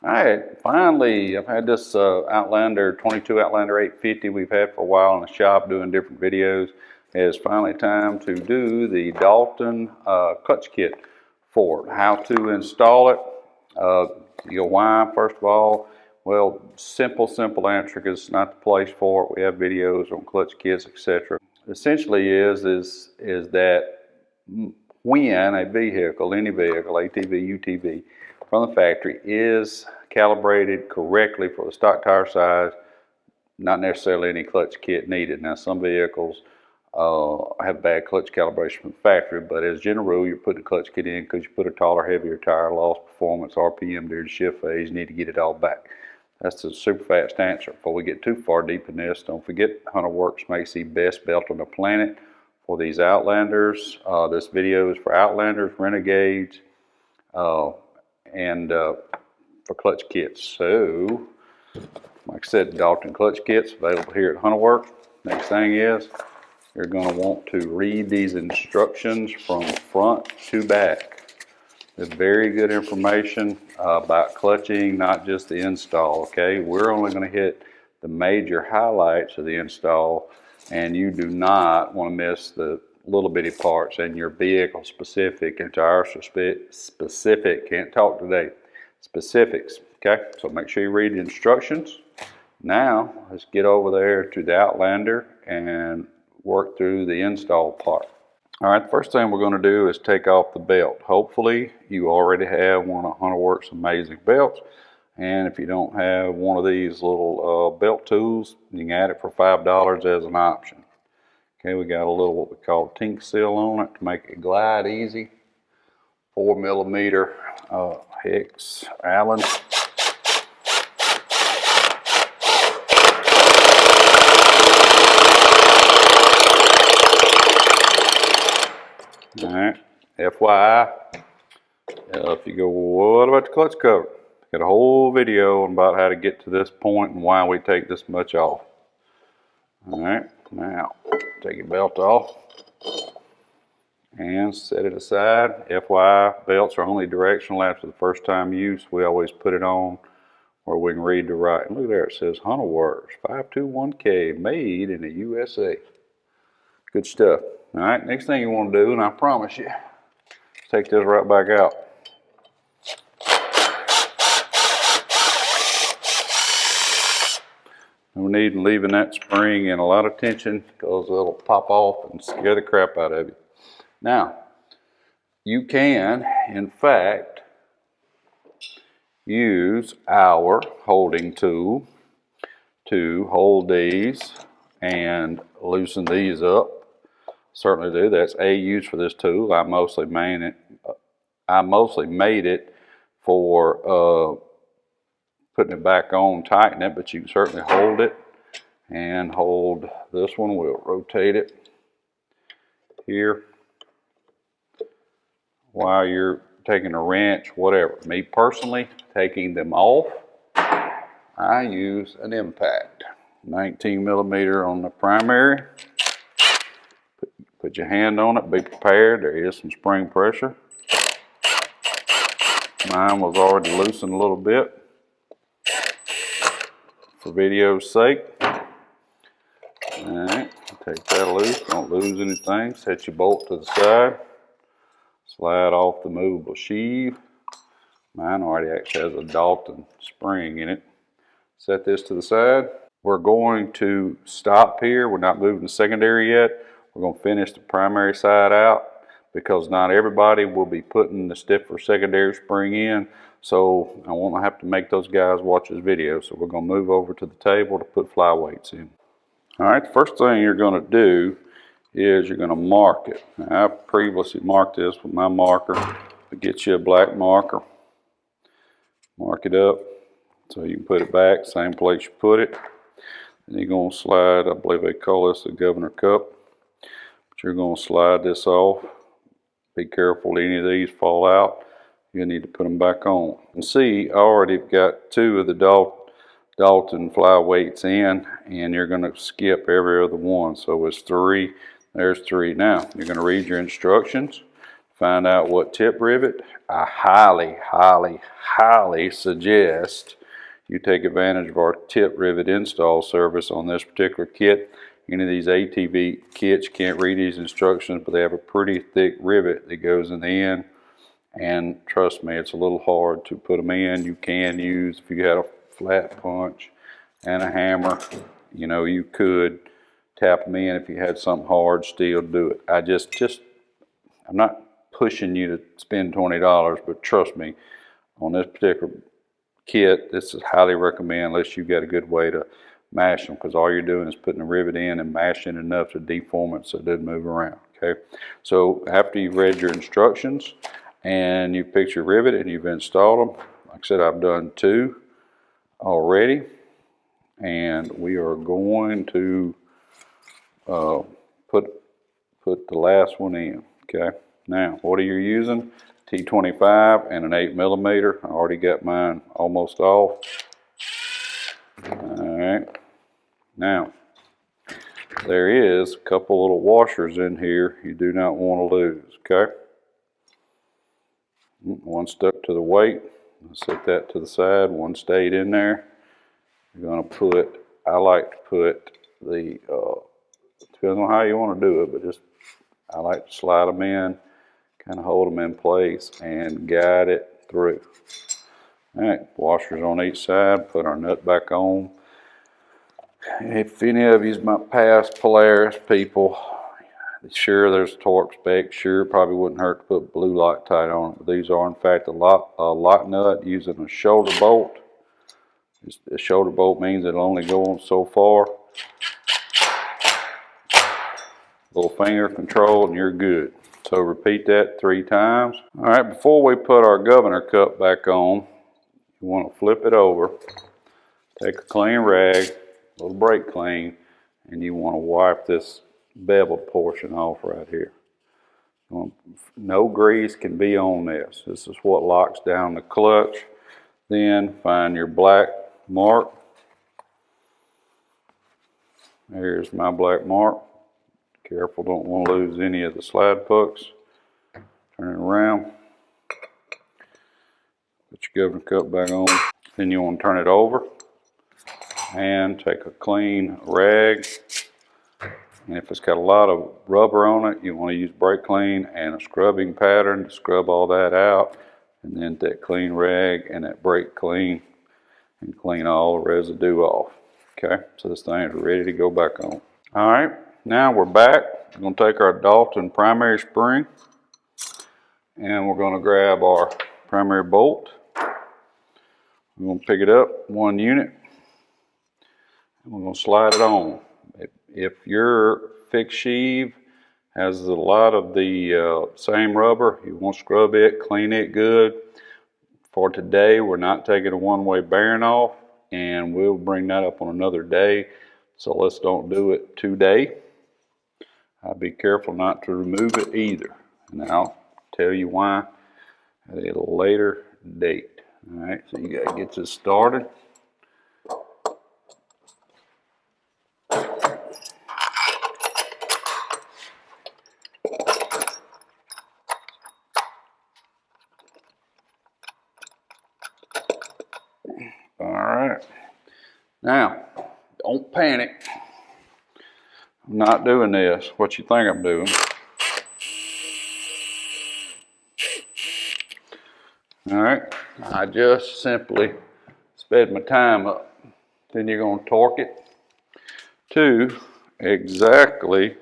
All right, finally, I've had this Outlander, 22 Outlander 850 we've had for a while in the shop doing different videos. It's finally time to do the Dalton clutch kit for it. How to install it. You go, why, first of all? Well, simple answer, because it's not the place for it. We have videos on clutch kits, etc. Essentially is that when a vehicle, any vehicle, ATV, UTV, from the factory is calibrated correctly for the stock tire size, not necessarily any clutch kit needed. Now, some vehicles have bad clutch calibration from the factory, but as a general rule, you're putting a clutch kit in because you put a taller, heavier tire, lost performance, RPM during the shift phase, you need to get it all back. That's the super fast answer. Before we get too far deep in this, don't forget Hunter Works makes the best belt on the planet for these Outlanders. This video is for Outlanders, Renegades, and for clutch kits. So, like I said, Dalton clutch kits available here at Hunter Works. Next thing is, you're going to want to read these instructions from front to back. It's very good information about clutching, not just the install, okay? We're only going to hit the major highlights of the install, and you do not want to miss the little bitty parts and your vehicle specific and tire specific, can't talk today, specifics, okay? So make sure you read the instructions. Now, let's get over there to the Outlander and work through the install part. All right, the first thing we're going to do is take off the belt. Hopefully, you already have one of Hunter Works' amazing belts. And if you don't have one of these little belt tools, you can add it for $5 as an option. Okay, we got a little what we call tink seal on it to make it glide easy. 4mm hex Allen. All right, FYI, if you go, what about the clutch cover? Got a whole video on about how to get to this point and why we take this much off. All right, now take your belt off and set it aside. FYI, belts are only directional after the first time use. We always put it on where we can read the right. Look there, it says Hunter Works 521K, made in the USA. Good stuff. All right, next thing you want to do, and I promise you, take this right back out. No need in leaving that spring in a lot of tension because it'll pop off and scare the crap out of you. Now, you can, in fact, use our holding tool to hold these and loosen these up. Certainly do. That's a use for this tool. I mostly made it for putting it back on, tighten it, but you can certainly hold it and hold this one. We'll rotate it here while you're taking a wrench, whatever. Me personally, taking them off, I use an impact. 19mm on the primary. Put your hand on it, be prepared. There is some spring pressure. Mine was already loosened a little bit for video's sake. Alright, take that loose, don't lose anything. Set your bolt to the side. Slide off the movable sheave. Mine already actually has a Dalton spring in it. Set this to the side. We're going to stop here. We're not moving the secondary yet. We're going to finish the primary side out because not everybody will be putting the stiffer secondary spring in. So I won't have to make those guys watch this video. So we're going to move over to the table to put flyweights in. All right, the first thing you're going to do is you're going to mark it. Now, I previously marked this with my marker. But get you a black marker. Mark it up so you can put it back, same place you put it. And you're going to slide, I believe they call this the governor cup. But you're going to slide this off. Be careful any of these fall out. You need to put them back on. And see, I already got two of the Dalton flyweights in, and you're going to skip every other one. So it's 3. There's 3. Now, you're going to read your instructions. find out what tip rivet. I highly, highly, highly suggest you take advantage of our tip rivet install service on this particular kit. Any of these ATV kits, you can't read these instructions, but they have a pretty thick rivet that goes in the end. And trust me, it's a little hard to put them in. You can use, if you had a flat punch and a hammer, you know, you could tap them in. If you had something hard, still do it. I'm not pushing you to spend $20, but trust me, on this particular kit, this is highly recommend unless you've got a good way to mash them, because all you're doing is putting the rivet in and mashing enough to deform it so it doesn't move around. Okay, so after you've read your instructions and you picked your rivet and you've installed them, like I said, I've done 2 already, and we are going to put the last one in. Okay, now what are you using? T25 and an 8mm. I already got mine almost off. Alright, now there is a couple little washers in here you do not want to lose. Okay, one stuck to the weight. I'll set that to the side. One stayed in there. You're going to put, I like to put the, depends on how you want to do it, but I like to slide them in, kind of hold them in place and guide it through. All right, washers on each side, put our nut back on. If any of you my past Polaris people, sure there's torque spec, sure it probably wouldn't hurt to put blue Loctite on it, but these are in fact a lock nut using a shoulder bolt. A shoulder bolt means it'll only go on so far. Little finger control and you're good. So repeat that 3 times. All right, before we put our governor cup back on, you want to flip it over, take a clean rag, a little brake clean, and you want to wipe this bevel portion off right here. No grease can be on this. This is what locks down the clutch. Then find your black mark. There's my black mark. Careful, don't want to lose any of the slide pucks. Turn it around. Put your governor cup back on. Then you want to turn it over and take a clean rag. And if it's got a lot of rubber on it, you want to use brake clean and a scrubbing pattern to scrub all that out. And then that clean rag and that brake clean and clean all the residue off. Okay, so this thing is ready to go back on. All right, now we're back. We're going to take our Dalton primary spring and we're going to grab our primary bolt. We're going to pick it up 1 unit and we're going to slide it on. If your fixed sheave has a lot of the same rubber, you want to scrub it, clean it good. For today, we're not taking a one-way bearing off, and we'll bring that up on another day. So let's don't do it today. I'll be careful not to remove it either. And I'll tell you why at a later date. All right, so you got to get this started. All right, now don't panic. I'm not doing this. What you think I'm doing? All right, I just simply sped my time up. Then you're going to torque it to exactly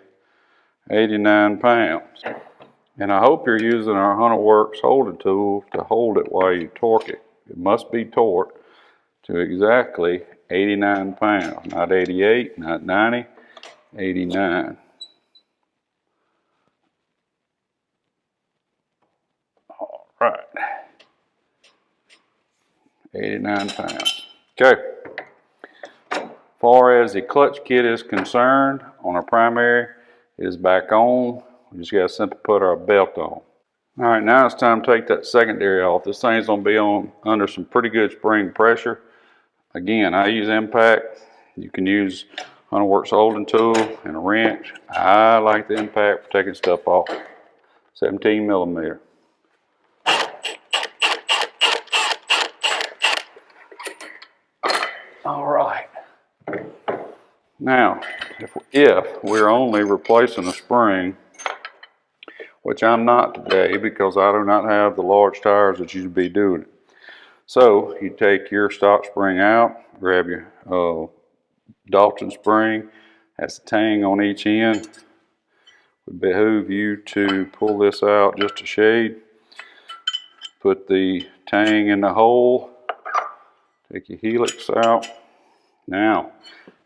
89 pounds. And I hope you're using our HunterWorks holding tool to hold it while you torque it. It must be torqued to exactly 89 pounds, not 88, not 90, 89. All right, 89 pounds. Okay, as far as the clutch kit is concerned, on our primary, it is back on. We just got to simply put our belt on. All right, now it's time to take that secondary off. This thing's going to be on under some pretty good spring pressure. Again, I use impact. You can use HunterWorks holding tool and a wrench. I like the impact for taking stuff off. 17 millimeter. All right. Now, if we're only replacing a spring, which I'm not today because I do not have the large tires that you'd be doing it. So you take your stock spring out, grab your Dalton spring, has a tang on each end. It would behoove you to pull this out just a shade, put the tang in the hole, take your helix out. Now,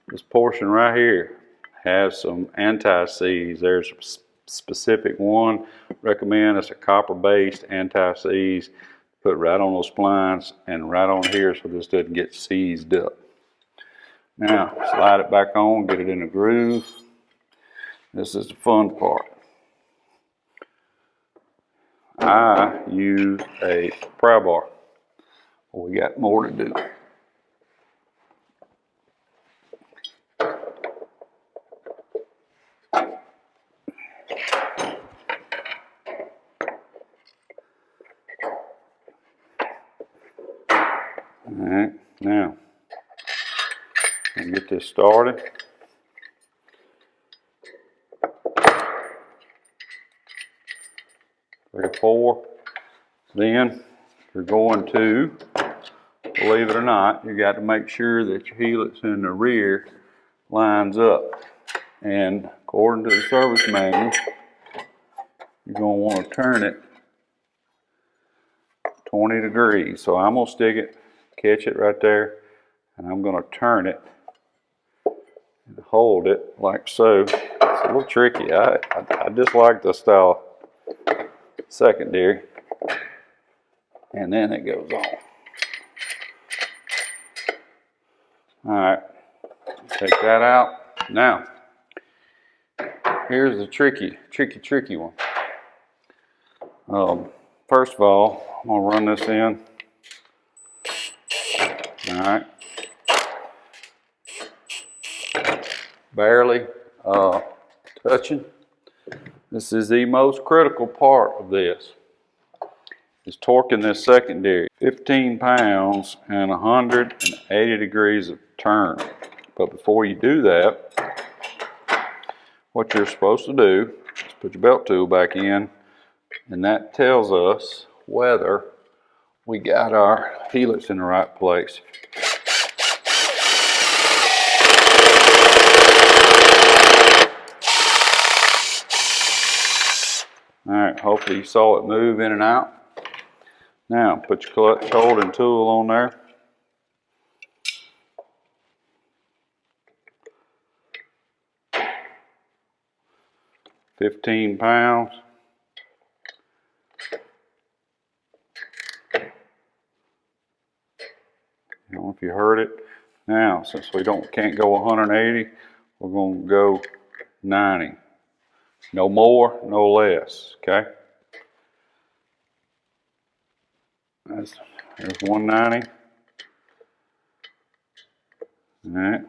this portion right here has some anti-seize. There's a specific one. Recommend it's a copper-based anti-seize. Put right on those splines and right on here so this doesn't get seized up. Now, slide it back on, get it in a groove. This is the fun part. I use a pry bar. We got more to do. Alright, now, get this started. Three or four. Then you're going to, believe it or not, you got to make sure that your helix in the rear lines up. And according to the service manual, you're going to want to turn it 20 degrees. So I'm going to stick it, catch it right there, and I'm going to turn it and hold it like so. It's a little tricky. I dislike the style secondary. And then it goes on. Alright, take that out. Now, here's the tricky one. First of all, I'm going to run this in. Alright. Barely touching. This is the most critical part of this. Is torquing this secondary. 15 pounds and 180 degrees of turn. But before you do that, what you're supposed to do is put your belt tool back in, and that tells us whether we got our helix in the right place. Alright, hopefully you saw it move in and out. Now, put your clutch holding tool on there. £15. I don't know if you heard it. Now, since we can't go 180, we're going to go 90. No more, no less. Okay. There's 190. All right.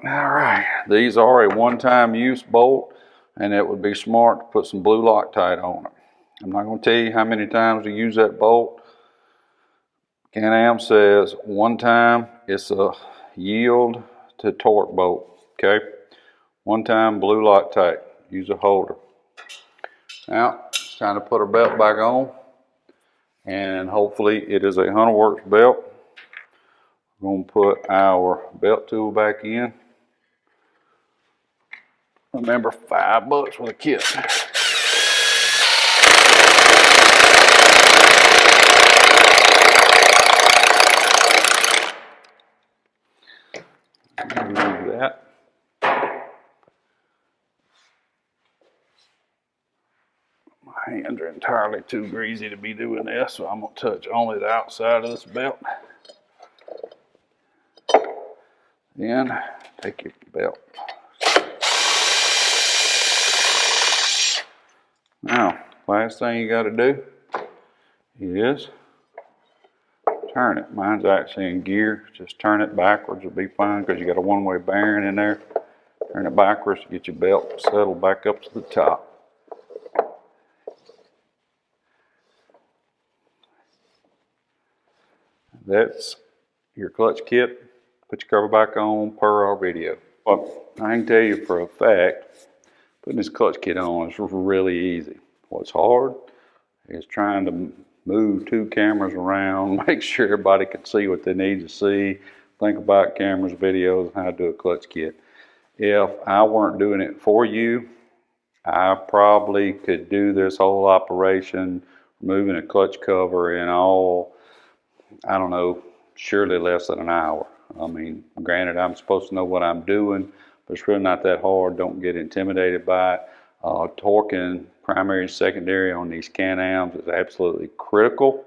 All right. These are a one-time use bolt, and it would be smart to put some blue Loctite on it. I'm not going to tell you how many times to use that bolt. Can-Am says one time. It's a yield to torque bolt. Okay. One time blue Loctite. Use a holder. Now it's time to put our belt back on, and hopefully it is a HunterWorks belt. We're going to put our belt tool back in. Remember, $5 for the kit. Remove that. My hands are entirely too greasy to be doing this, so I'm going to touch only the outside of this belt. Then take your belt. Now, last thing you got to do is turn it. Mine's actually in gear. Just turn it backwards, it'll be fine because you got a one-way bearing in there. Turn it backwards to get your belt settled back up to the top. That's your clutch kit. Put your cover back on per our video. Well, I can tell you for a fact, putting this clutch kit on is really easy. What's hard is trying to move two cameras around, make sure everybody can see what they need to see, think about cameras, videos, how to do a clutch kit. If I weren't doing it for you, I probably could do this whole operation, removing a clutch cover in all, I don't know, surely less than an hour. I mean, granted, I'm supposed to know what I'm doing, but it's really not that hard. Don't get intimidated by it. Torquing primary and secondary on these Can-Ams is absolutely critical,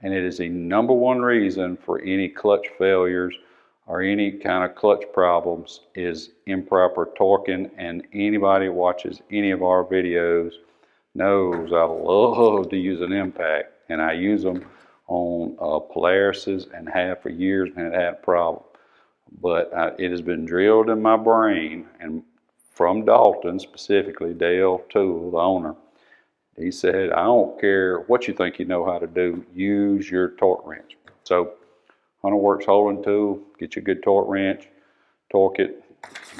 and it is the #1 reason for any clutch failures or any kind of clutch problems is improper torquing. And anybody who watches any of our videos knows I love to use an impact, and I use them on Polaris's and have for years and it had a problem. But it has been drilled in my brain, and from Dalton specifically, Dale Toole, the owner, he said, I don't care what you think you know how to do, use your torque wrench. So HunterWorks holding tool, get you a good torque wrench, torque it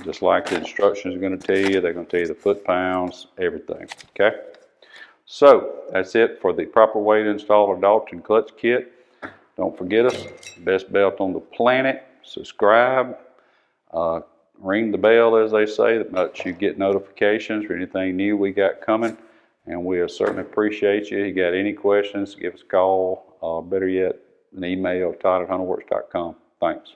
just like the instructions are going to tell you. They're going to tell you the foot-pounds, everything, okay? So that's it for the proper way to install a Dalton clutch kit. Don't forget us, best belt on the planet. Subscribe, ring the bell, as they say, that lets you get notifications for anything new we got coming. And we'll certainly appreciate you. If you got any questions, give us a call, better yet, an email, todd@hunterworks.com. Thanks.